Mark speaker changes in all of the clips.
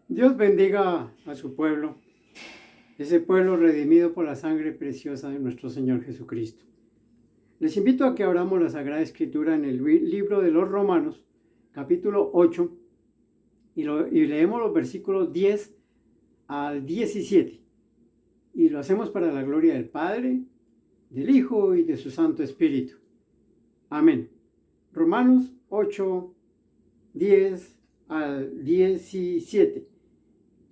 Speaker 1: Dios bendiga a su pueblo, ese pueblo redimido por la sangre preciosa de nuestro Señor Jesucristo. Les invito a que abramos la Sagrada Escritura en el libro de los Romanos, capítulo 8, y leemos los versículos 10 al 17. Y lo hacemos para la gloria del Padre, del Hijo y de su Santo Espíritu. Amén. Romanos 8, 10 al 17.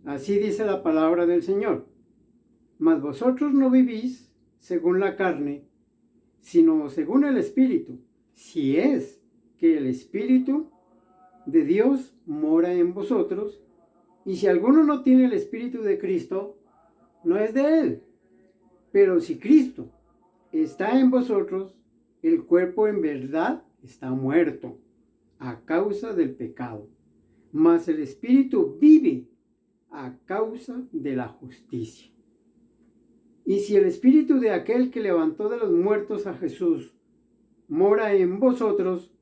Speaker 1: Así dice la palabra del Señor. Mas vosotros no vivís según la carne, sino según el Espíritu, si es que el Espíritu de Dios mora en vosotros. Y si alguno no tiene el Espíritu de Cristo, no es de él. Pero si Cristo está en vosotros, el cuerpo en verdad está muerto a causa del pecado, mas el Espíritu vive a causa de la justicia. Y si el Espíritu de aquel que levantó de los muertos a Jesús mora en vosotros,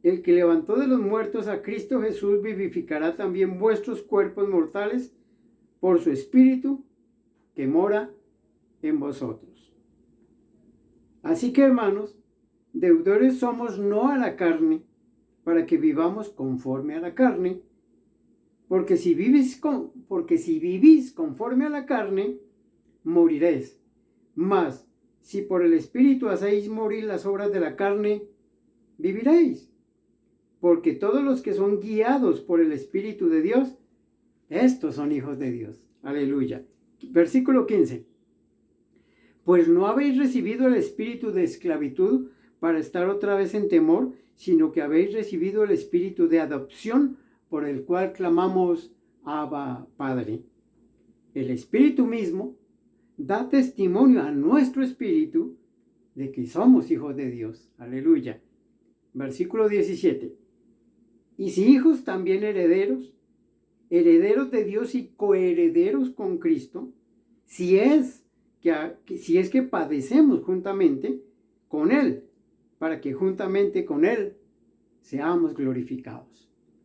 Speaker 1: el que levantó de los muertos a Cristo Jesús vivificará también vuestros cuerpos mortales por su Espíritu que mora en vosotros. Así que, hermanos, deudores somos no a la carne, para que vivamos conforme a la carne, porque si vivís conforme a la carne, moriréis. Mas, si por el Espíritu hacéis morir las obras de la carne, viviréis. Porque todos los que son guiados por el Espíritu de Dios, estos son hijos de Dios. Aleluya. Versículo 15. Pues no habéis recibido el espíritu de esclavitud para estar otra vez en temor, sino que habéis recibido el espíritu de adopción, por el cual clamamos, Abba, Padre. El Espíritu mismo da testimonio a nuestro espíritu de que somos hijos de Dios. Aleluya. Versículo 17. Y si hijos, también herederos, herederos de Dios y coherederos con Cristo, si es que padecemos juntamente con Él, para que juntamente con Él seamos glorificados.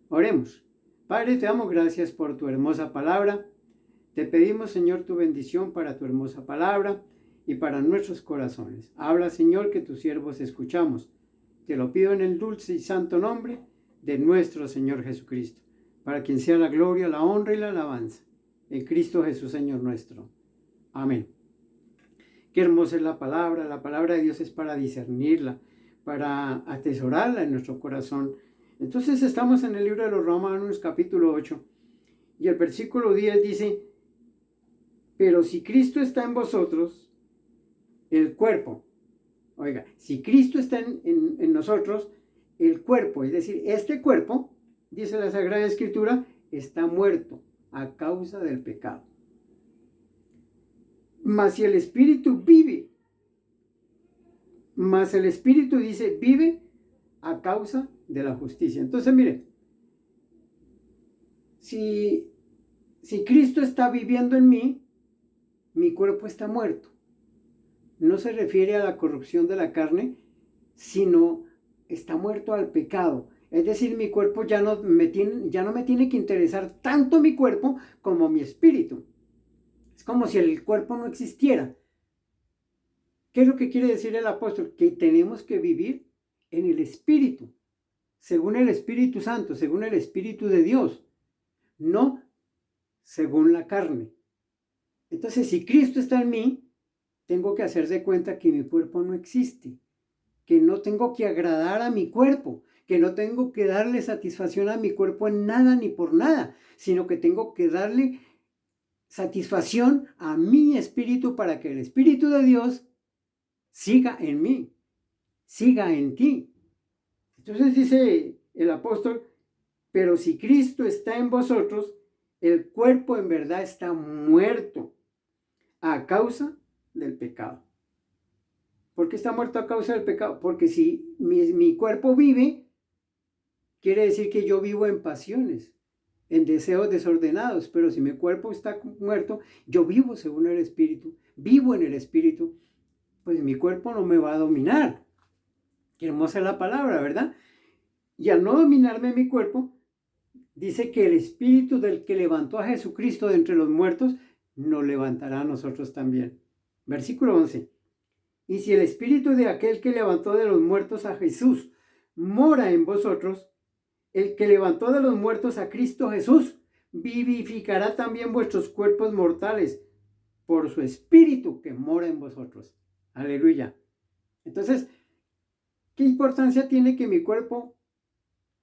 Speaker 1: Oremos. Padre, te damos gracias por tu hermosa palabra. Te pedimos, Señor, tu bendición para tu hermosa palabra y para nuestros corazones. Habla, Señor, que tus siervos escuchamos. Te lo pido en el dulce y santo nombre de nuestro Señor Jesucristo, para quien sea la gloria, la honra y la alabanza. En Cristo Jesús, Señor nuestro. Amén. Qué hermosa es la palabra de Dios es para discernirla, para atesorarla en nuestro corazón. Entonces estamos en el libro de los Romanos, capítulo 8, y el versículo 10 dice, pero si Cristo está en vosotros, el cuerpo, oiga, si Cristo está en nosotros, el cuerpo, es decir, este cuerpo, dice la Sagrada Escritura, está muerto a causa del pecado. Mas si el Espíritu vive, mas el Espíritu dice, vive a causa de la justicia. Entonces, mire, si Cristo está viviendo en mí, mi cuerpo está muerto. No se refiere a la corrupción de la carne, sino está muerto al pecado. Es decir, mi cuerpo ya no me tiene que interesar tanto mi cuerpo como mi espíritu. Es como si el cuerpo no existiera. ¿Qué es lo que quiere decir el apóstol? Que tenemos que vivir en el Espíritu, según el Espíritu Santo, según el Espíritu de Dios, no según la carne. Entonces, si Cristo está en mí, tengo que hacer de cuenta que mi cuerpo no existe, que no tengo que agradar a mi cuerpo, que no tengo que darle satisfacción a mi cuerpo en nada ni por nada, sino que tengo que darle satisfacción a mi espíritu para que el Espíritu de Dios siga en mí, siga en ti. Entonces dice el apóstol, pero si Cristo está en vosotros, el cuerpo en verdad está muerto a causa del pecado. ¿Por qué está muerto a causa del pecado? Porque si mi cuerpo vive, quiere decir que yo vivo en pasiones, en deseos desordenados, pero si mi cuerpo está muerto, yo vivo según el Espíritu, vivo en el Espíritu, pues mi cuerpo no me va a dominar. Qué hermosa es la palabra, ¿verdad? Y al no dominarme mi cuerpo, dice que el espíritu del que levantó a Jesucristo de entre los muertos nos levantará a nosotros también. Versículo 11. Y si el espíritu de aquel que levantó de los muertos a Jesús mora en vosotros, el que levantó de los muertos a Cristo Jesús vivificará también vuestros cuerpos mortales por su espíritu que mora en vosotros. Aleluya. Entonces, ¿qué importancia tiene que mi cuerpo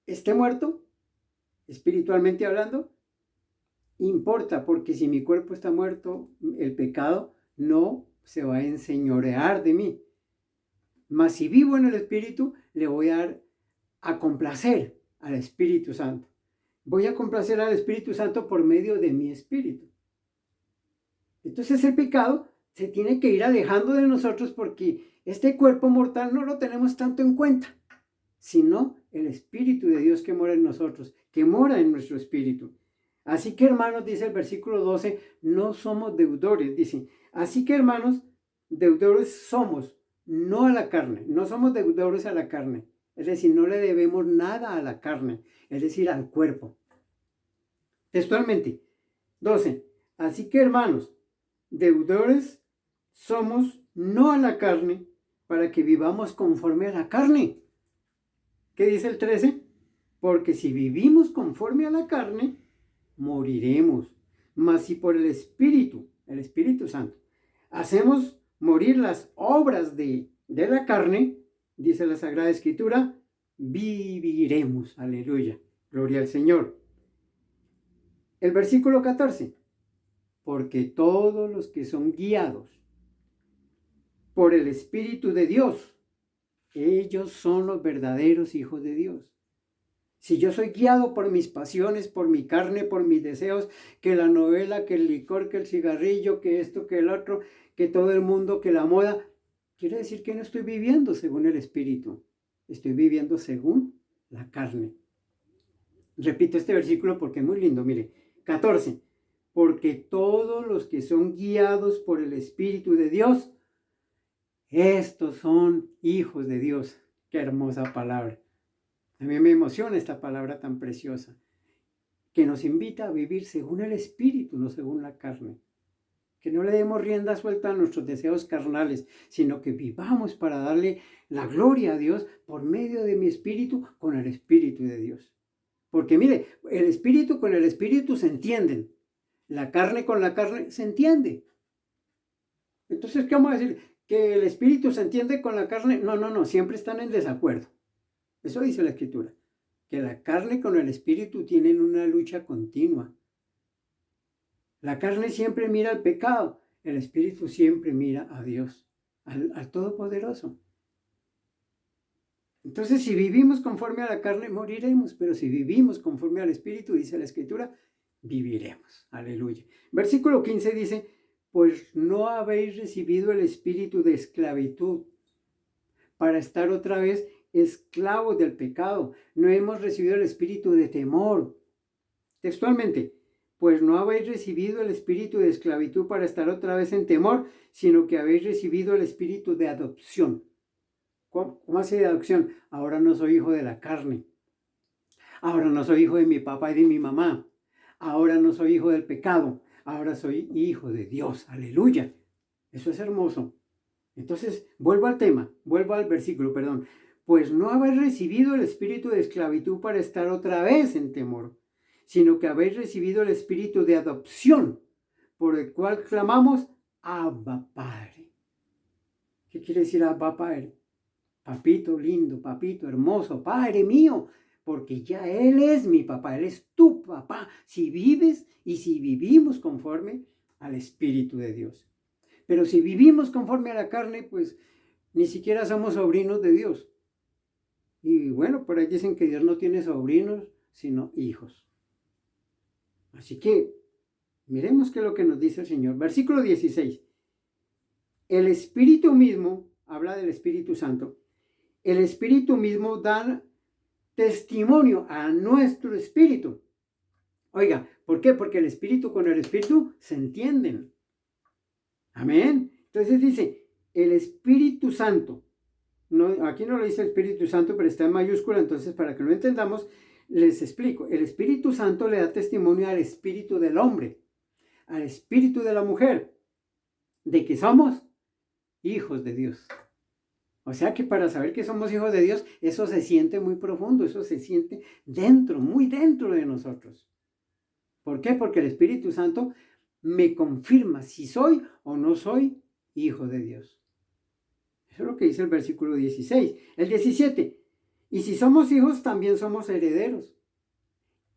Speaker 1: esté muerto? Espiritualmente hablando, importa, porque si mi cuerpo está muerto, el pecado no se va a enseñorear de mí. Mas si vivo en el Espíritu, le voy a dar a complacer al Espíritu Santo. Voy a complacer al Espíritu Santo por medio de mi espíritu. Entonces el pecado se tiene que ir alejando de nosotros porque este cuerpo mortal no lo tenemos tanto en cuenta, sino el Espíritu de Dios que mora en nosotros, que mora en nuestro espíritu. Así que hermanos, dice el versículo 12, no somos deudores, dice. Así que hermanos, deudores somos, no a la carne, no somos deudores a la carne. Es decir, no le debemos nada a la carne, es decir, al cuerpo. Textualmente, 12. Así que hermanos, deudores somos no a la carne, para que vivamos conforme a la carne. ¿Qué dice el 13? Porque si vivimos conforme a la carne, moriremos. Mas si por el Espíritu Santo, hacemos morir las obras de la carne, dice la Sagrada Escritura, viviremos. Aleluya. Gloria al Señor. El versículo 14. Porque todos los que son guiados por el Espíritu de Dios, ellos son los verdaderos hijos de Dios. Si yo soy guiado por mis pasiones, por mi carne, por mis deseos, que la novela, que el licor, que el cigarrillo, que esto, que el otro, que todo el mundo, que la moda, quiere decir que no estoy viviendo según el Espíritu. Estoy viviendo según la carne. Repito este versículo porque es muy lindo. Mire, 14. Porque todos los que son guiados por el Espíritu de Dios, estos son hijos de Dios. Qué hermosa palabra. A mí me emociona esta palabra tan preciosa, que nos invita a vivir según el Espíritu, no según la carne. Que no le demos rienda suelta a nuestros deseos carnales, sino que vivamos para darle la gloria a Dios por medio de mi espíritu con el Espíritu de Dios. Porque mire, el espíritu con el espíritu se entienden. La carne con la carne se entiende. Entonces, ¿qué vamos a decir? ¿Que el espíritu se entiende con la carne? No, siempre están en desacuerdo. Eso dice la Escritura, que la carne con el espíritu tienen una lucha continua. La carne siempre mira al pecado, el espíritu siempre mira a Dios, al Todopoderoso. Entonces, si vivimos conforme a la carne, moriremos, pero si vivimos conforme al espíritu, dice la Escritura, viviremos. Aleluya. Versículo 15 dice, pues no habéis recibido el espíritu de esclavitud para estar otra vez esclavos del pecado. No hemos recibido el espíritu de temor. Textualmente, pues no habéis recibido el espíritu de esclavitud para estar otra vez en temor, sino que habéis recibido el espíritu de adopción. ¿Cómo así de adopción? Ahora no soy hijo de la carne. Ahora no soy hijo de mi papá y de mi mamá. Ahora no soy hijo del pecado. Ahora soy hijo de Dios. Aleluya. Eso es hermoso. Entonces, vuelvo al versículo, perdón. Pues no habéis recibido el espíritu de esclavitud para estar otra vez en temor, sino que habéis recibido el espíritu de adopción, por el cual clamamos, Abba Padre. ¿Qué quiere decir Abba Padre? Papito lindo, papito hermoso, Padre mío, porque ya Él es mi papá, Él es tu papá, si vives y si vivimos conforme al Espíritu de Dios. Pero si vivimos conforme a la carne, pues ni siquiera somos sobrinos de Dios. Y bueno, por ahí dicen que Dios no tiene sobrinos, sino hijos. Así que miremos qué es lo que nos dice el Señor. Versículo 16. El Espíritu mismo, habla del Espíritu Santo, el Espíritu mismo da testimonio a nuestro espíritu. Oiga, ¿por qué? Porque el Espíritu con el Espíritu se entienden. Amén. Entonces dice, el Espíritu Santo, no, aquí no lo dice el Espíritu Santo, pero está en mayúscula, entonces para que lo entendamos, les explico, el Espíritu Santo le da testimonio al espíritu del hombre, al espíritu de la mujer, de que somos hijos de Dios. O sea que para saber que somos hijos de Dios, eso se siente muy profundo, eso se siente dentro, muy dentro de nosotros. ¿Por qué? Porque el Espíritu Santo me confirma si soy o no soy hijo de Dios. Eso es lo que dice el versículo 16. El 17. Y si somos hijos, también somos herederos.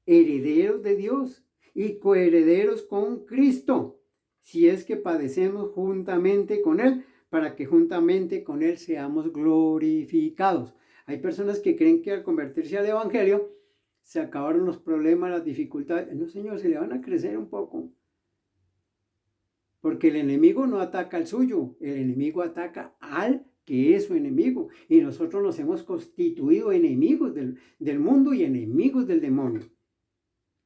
Speaker 1: Herederos de Dios y coherederos con Cristo, si es que padecemos juntamente con Él, para que juntamente con Él seamos glorificados. Hay personas que creen que al convertirse al Evangelio se acabaron los problemas, las dificultades. No, Señor, se le van a crecer un poco. Porque el enemigo no ataca al suyo, el enemigo ataca al que es su enemigo. Y nosotros nos hemos constituido enemigos del mundo y enemigos del demonio.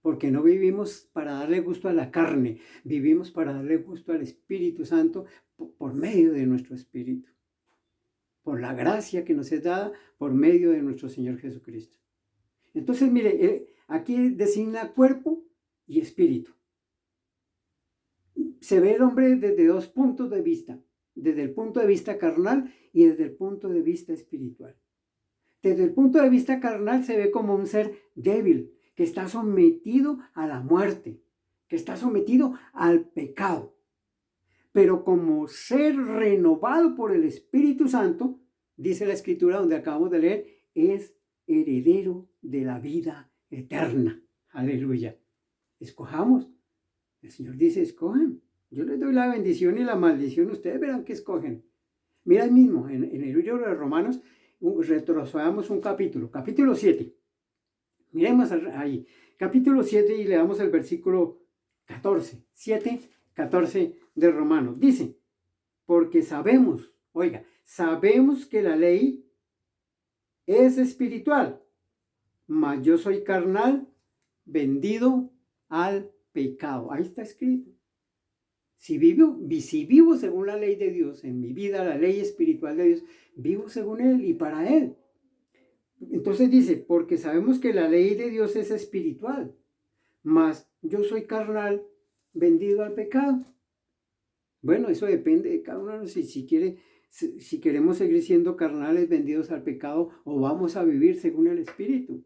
Speaker 1: Porque no vivimos para darle gusto a la carne, vivimos para darle gusto al Espíritu Santo por medio de nuestro Espíritu. Por la gracia que nos es dada por medio de nuestro Señor Jesucristo. Entonces, mire, aquí designa cuerpo y espíritu. Se ve el hombre desde dos puntos de vista, desde el punto de vista carnal y desde el punto de vista espiritual. Desde el punto de vista carnal se ve como un ser débil, que está sometido a la muerte, que está sometido al pecado. Pero como ser renovado por el Espíritu Santo, dice la Escritura donde acabamos de leer, es heredero de la vida eterna. Aleluya. Escojamos. El Señor dice, escojan. Yo les doy la bendición y la maldición. Ustedes verán que escogen. Mira ahí mismo, en el libro de Romanos, retrocedamos un capítulo. Capítulo 7. Miremos ahí. Capítulo 7 y leamos el versículo 14. 7, 14 de Romanos. Dice, porque sabemos, oiga, sabemos que la ley es espiritual, mas yo soy carnal, vendido al pecado. Ahí está escrito. Si vivo según la ley de Dios, en mi vida, la ley espiritual de Dios, vivo según Él y para Él. Entonces dice, porque sabemos que la ley de Dios es espiritual, mas yo soy carnal, vendido al pecado. Bueno, eso depende de cada uno, si queremos seguir siendo carnales, vendidos al pecado, o vamos a vivir según el Espíritu.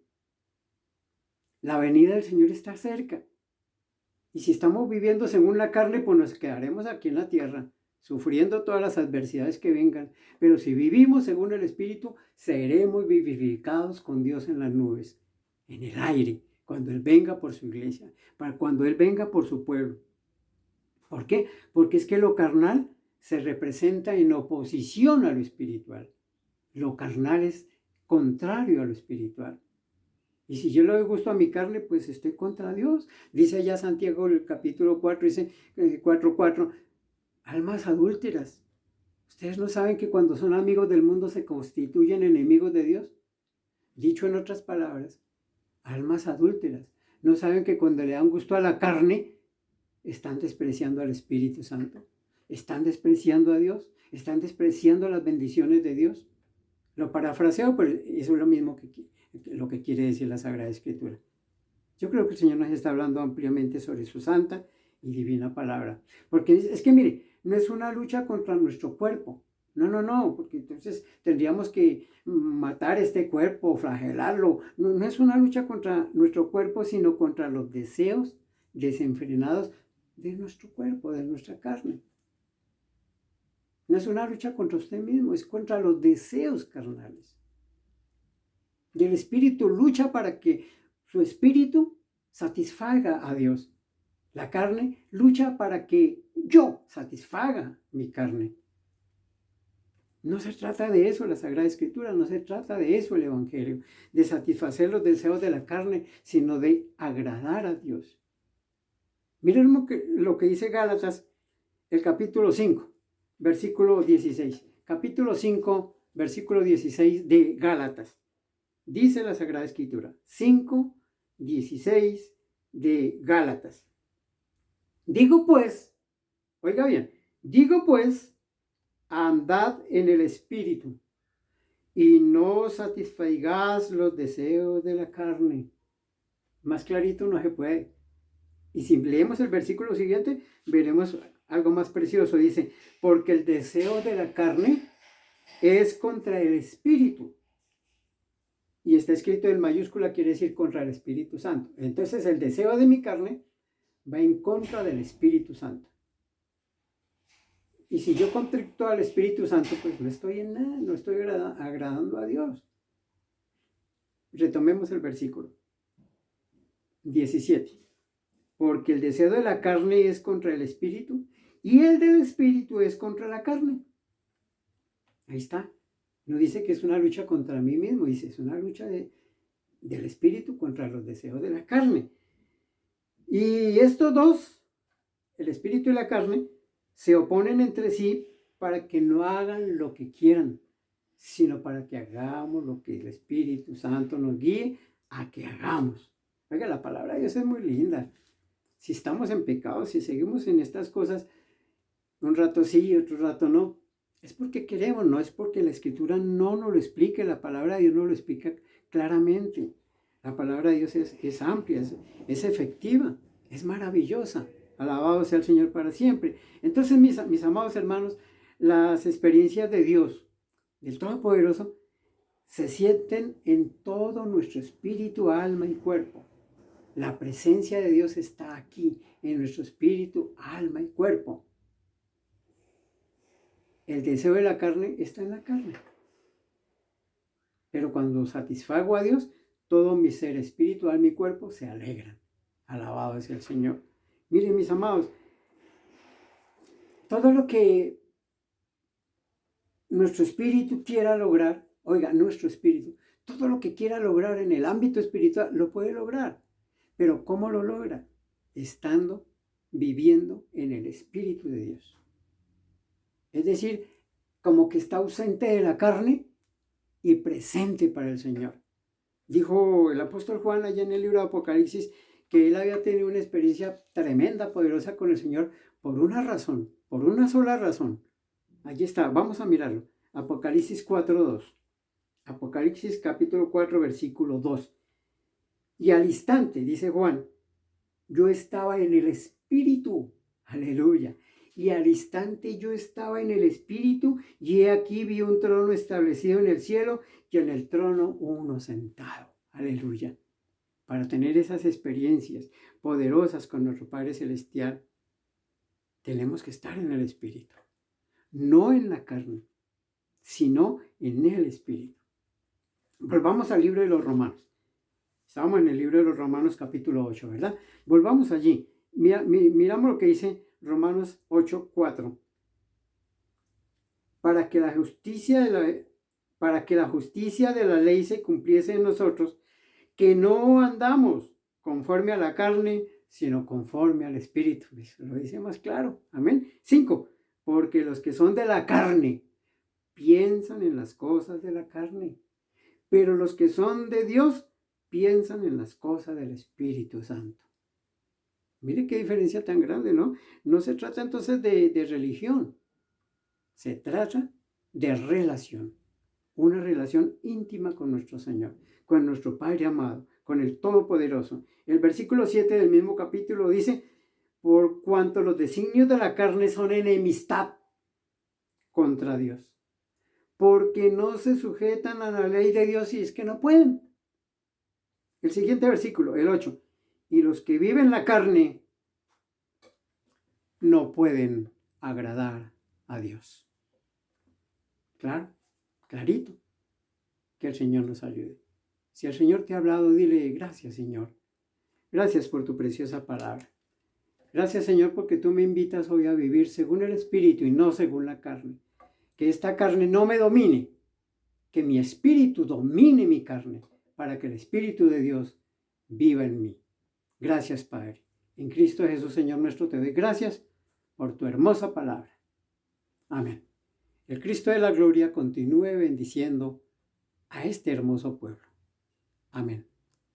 Speaker 1: La venida del Señor está cerca. Y si estamos viviendo según la carne, pues nos quedaremos aquí en la tierra, sufriendo todas las adversidades que vengan. Pero si vivimos según el Espíritu, seremos vivificados con Dios en las nubes, en el aire, cuando Él venga por su iglesia, cuando Él venga por su pueblo. ¿Por qué? Porque es que lo carnal se representa en oposición a lo espiritual. Lo carnal es contrario a lo espiritual. Y si yo le doy gusto a mi carne, pues estoy contra Dios. Dice allá Santiago, el capítulo 4, dice 4:4, almas adúlteras. ¿Ustedes no saben que cuando son amigos del mundo se constituyen enemigos de Dios? Dicho en otras palabras, almas adúlteras. ¿No saben que cuando le dan gusto a la carne, están despreciando al Espíritu Santo? ¿Están despreciando a Dios? ¿Están despreciando las bendiciones de Dios? Lo parafraseo, pero eso es lo mismo lo que quiere decir la Sagrada Escritura. Yo creo que el Señor nos está hablando ampliamente sobre su santa y divina palabra. Porque es que, mire, no es una lucha contra nuestro cuerpo. No, porque entonces tendríamos que matar este cuerpo, flagelarlo. No es una lucha contra nuestro cuerpo, sino contra los deseos desenfrenados de nuestro cuerpo, de nuestra carne. No es una lucha contra usted mismo, es contra los deseos carnales. Y el Espíritu lucha para que su Espíritu satisfaga a Dios. La carne lucha para que yo satisfaga mi carne. No se trata de eso la Sagrada Escritura, no se trata de eso el Evangelio, de satisfacer los deseos de la carne, sino de agradar a Dios. Miren lo que dice Gálatas, el capítulo 5, versículo 16. Capítulo 5, versículo 16 de Gálatas. Dice la Sagrada Escritura, 5, 16 de Gálatas. Digo pues, oiga bien, digo pues, andad en el Espíritu y no satisfagáis los deseos de la carne, Más clarito no se puede. Y si leemos el versículo siguiente, veremos algo más precioso. Dice, porque el deseo de la carne es contra el Espíritu. Y está escrito en mayúscula, quiere decir contra el Espíritu Santo. Entonces el deseo de mi carne va en contra del Espíritu Santo. Y si yo contrito al Espíritu Santo, pues no estoy en nada, no estoy agradando a Dios. Retomemos el versículo 17. Porque el deseo de la carne es contra el Espíritu y el del Espíritu es contra la carne. Ahí está. No dice que es una lucha contra mí mismo, dice es una lucha del Espíritu contra los deseos de la carne. Y estos dos, el Espíritu y la carne, se oponen entre sí para que no hagan lo que quieran, sino para que hagamos lo que el Espíritu Santo nos guíe a que hagamos. Oiga, la palabra de Dios es muy linda. Si estamos en pecado, si seguimos en estas cosas, un rato sí y otro rato no, es porque queremos, no es porque la Escritura no nos lo explique, la palabra de Dios nos lo explica claramente. La palabra de Dios es amplia, es efectiva, es maravillosa. Alabado sea el Señor para siempre. Entonces, mis amados hermanos, las experiencias de Dios, del Todopoderoso, se sienten en todo nuestro espíritu, alma y cuerpo. La presencia de Dios está aquí, en nuestro espíritu, alma y cuerpo. El deseo de la carne está en la carne. Pero cuando satisfago a Dios, todo mi ser, espíritu, alma y cuerpo se alegran. Alabado sea el Señor. Miren, mis amados, todo lo que nuestro espíritu quiera lograr, oiga, nuestro espíritu, todo lo que quiera lograr en el ámbito espiritual, lo puede lograr. Pero ¿cómo lo logra? Estando, viviendo en el Espíritu de Dios. Es decir, como que está ausente de la carne y presente para el Señor. Dijo el apóstol Juan allá en el libro de Apocalipsis que él había tenido una experiencia tremenda, poderosa con el Señor por una razón, por una sola razón. Allí está, vamos a mirarlo. Apocalipsis 4:2. Apocalipsis capítulo 4, versículo 2. Y al instante, dice Juan, yo estaba en el Espíritu. Aleluya. Y al instante yo estaba en el Espíritu y he aquí vi un trono establecido en el cielo y en el trono uno sentado. Aleluya. Para tener esas experiencias poderosas con nuestro Padre Celestial, tenemos que estar en el Espíritu. No en la carne, sino en el Espíritu. Volvamos al libro de los Romanos. Estábamos en el libro de los Romanos capítulo 8, ¿verdad? Volvamos allí. Miramos lo que dice Romanos 8:4. Para que la justicia de la ley se cumpliese en nosotros, que no andamos conforme a la carne, sino conforme al Espíritu. Eso lo dice más claro. Amén. 5. Porque los que son de la carne piensan en las cosas de la carne, pero los que son de Dios piensan en las cosas del Espíritu Santo. Mire qué diferencia tan grande, ¿no? No se trata entonces de religión, se trata de relación, una relación íntima con nuestro Señor, con nuestro Padre amado, con el Todopoderoso. El versículo 7 del mismo capítulo dice, por cuanto los designios de la carne son enemistad contra Dios, porque no se sujetan a la ley de Dios y es que no pueden. El siguiente versículo, el 8. Y los que viven la carne no pueden agradar a Dios. Claro, clarito. Que el Señor nos ayude. Si el Señor te ha hablado, dile gracias, Señor. Gracias por tu preciosa palabra. Gracias, Señor, porque tú me invitas hoy a vivir según el Espíritu y no según la carne. Que esta carne no me domine. Que mi espíritu domine mi carne, para que el Espíritu de Dios viva en mí. Gracias, Padre. En Cristo Jesús, Señor nuestro, te doy gracias por tu hermosa palabra. Amén. El Cristo de la gloria continúe bendiciendo a este hermoso pueblo. Amén.